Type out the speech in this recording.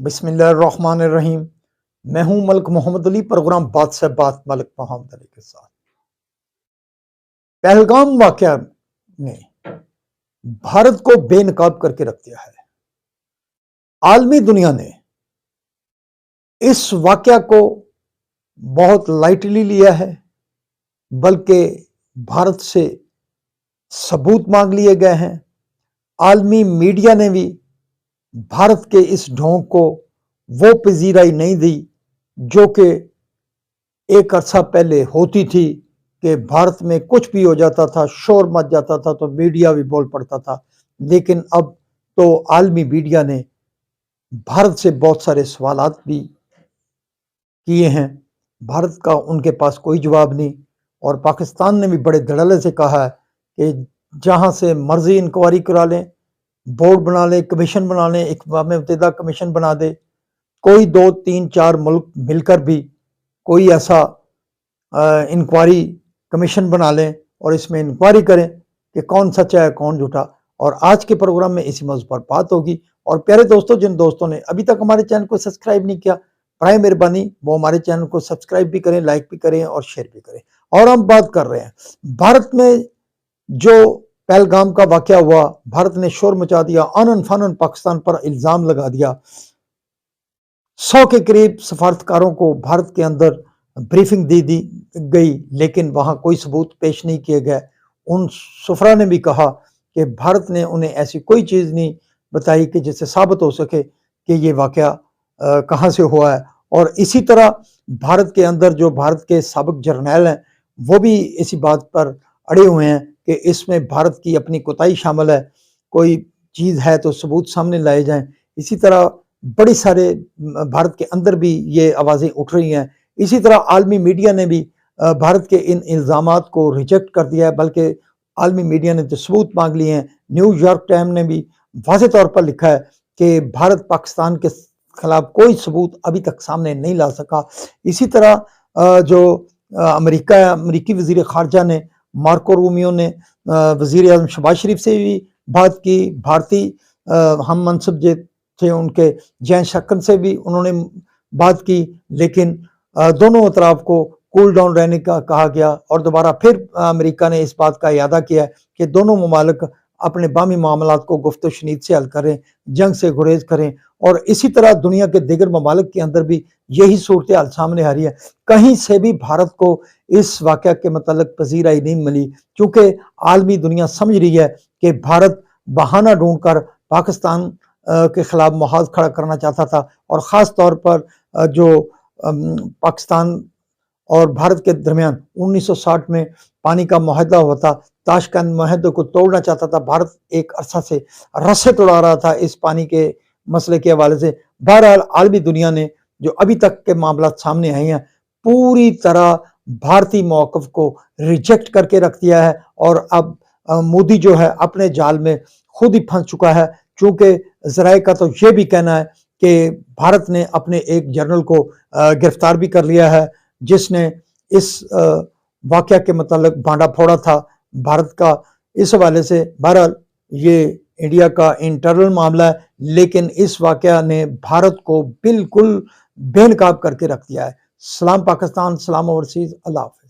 बिस्मिल्लाहिर्रहमानिर्रहीम। मैं हूं मलिक मोहम्मद अली। प्रोग्राम बात से बात मलिक मोहम्मद अली के साथ। पहलगाम वाकया ने भारत को बेनकाब करके रख दिया है। आलमी दुनिया ने इस वाकया को बहुत लाइटली लिया है, बल्कि भारत से सबूत मांग लिए गए हैं। आलमी मीडिया ने भी भारत के इस ढोंग को वो पजीराई नहीं दी जो कि एक अरसा पहले होती थी कि भारत में कुछ भी हो जाता था, शोर मच जाता था तो मीडिया भी बोल पड़ता था। लेकिन अब तो आलमी मीडिया ने भारत से बहुत सारे सवालात भी किए हैं। भारत का उनके पास कोई जवाब नहीं, और पाकिस्तान ने भी बड़े धड़ल्ले से कहा है कि जहां से मर्जी इंक्वायरी करा लें, बोर्ड बना लें, कमीशन बना लें, अक़वाम मुत्तहिदा कमीशन बना दे, कोई 2, 3, 4 मुल्क मिलकर भी कोई ऐसा इंक्वायरी कमीशन बना लें और इसमें इंक्वायरी करें कि कौन सच्चा है कौन झूठा। और आज के प्रोग्राम में इसी मौजूद पर बात होगी। और प्यारे दोस्तों, जिन दोस्तों ने अभी तक हमारे चैनल को सब्सक्राइब नहीं किया, बराए मेहरबानी वो हमारे चैनल को सब्सक्राइब भी करें, लाइक भी करें और शेयर भी करें। और हम बात कर रहे हैं भारत में जो पहलगाम का वाकया हुआ। भारत ने शोर मचा दिया, आनन फानन पाकिस्तान पर इल्जाम लगा दिया। 100 के करीब सफारतकारों को भारत के अंदर ब्रीफिंग दी गई, लेकिन वहां कोई सबूत पेश नहीं किए गए। उन सफरा ने भी कहा कि भारत ने उन्हें ऐसी कोई चीज नहीं बताई कि जिससे साबित हो सके कि ये वाकया कहाँ से हुआ है। और इसी तरह भारत के अंदर जो भारत के साबिक जर्नैल हैं वो भी इसी बात पर अड़े हुए हैं कि इसमें भारत की अपनी कोताही शामिल है, कोई चीज है तो सबूत सामने लाए जाएं। इसी तरह बड़ी सारे भारत के अंदर भी ये आवाजें उठ रही हैं। इसी तरह आलमी मीडिया ने भी भारत के इन इल्जामात को रिजेक्ट कर दिया है, बल्कि आलमी मीडिया ने तो सबूत मांग लिए हैं। न्यूयॉर्क टाइम ने भी वाज़ेह तौर पर लिखा है कि भारत पाकिस्तान के खिलाफ कोई सबूत अभी तक सामने नहीं ला सका। इसी तरह जो अमेरिकी वजीर खारजा ने, मार्को रूबियो ने वजीर आज़म शहबाज शरीफ से भी बात की। भारतीय हम मनसब जो थे उनके जैन शक्कन से भी उन्होंने बात की, लेकिन दोनों अतराफ को कूल डाउन रहने का कहा गया। और दोबारा फिर अमेरिका ने इस बात का इरादा किया कि दोनों ममालिक अपने बामी मामलात को गुफ्त शनीद से हल करें, जंग से गुरेज करें। और इसी तरह दुनिया के दीगर ममालिक के अंदर भी यही सूरत हाल सामने आ रही है। कहीं से भी भारत को इस वाक़या के मतलब पजीराई नहीं मिली, क्योंकि आलमी दुनिया समझ रही है कि भारत बहाना ढूंढकर पाकिस्तान के खिलाफ मुहाज खड़ा करना चाहता था। और ख़ास तौर पर जो पाकिस्तान और भारत के दरमियान 1960 में पानी का मुआहदा हुआ था, ताशकंद मुआहदे को तोड़ना चाहता था। भारत एक अरसा से रस्से तोड़ा रहा था इस पानी के मसले के हवाले से। बहरहाल आलमी दुनिया ने जो अभी तक के मामला सामने आए हैं, पूरी तरह भारतीय मौक़िफ़ को रिजेक्ट करके रख दिया है। और अब मोदी जो है अपने जाल में खुद ही फंस चुका है, क्योंकि ज़राए का तो ये भी कहना है कि भारत ने अपने एक जनरल को गिरफ्तार भी कर लिया है, जिसने इस वाकया के मतलब भांडा फोड़ा था भारत का। इस हवाले से बहरहाल ये इंडिया का इंटरनल मामला है, लेकिन इस वाकया ने भारत को बिल्कुल बेनकाब करके रख दिया है। सलाम पाकिस्तान, सलाम ओवरसीज, अल्लाह हाफ़िज़।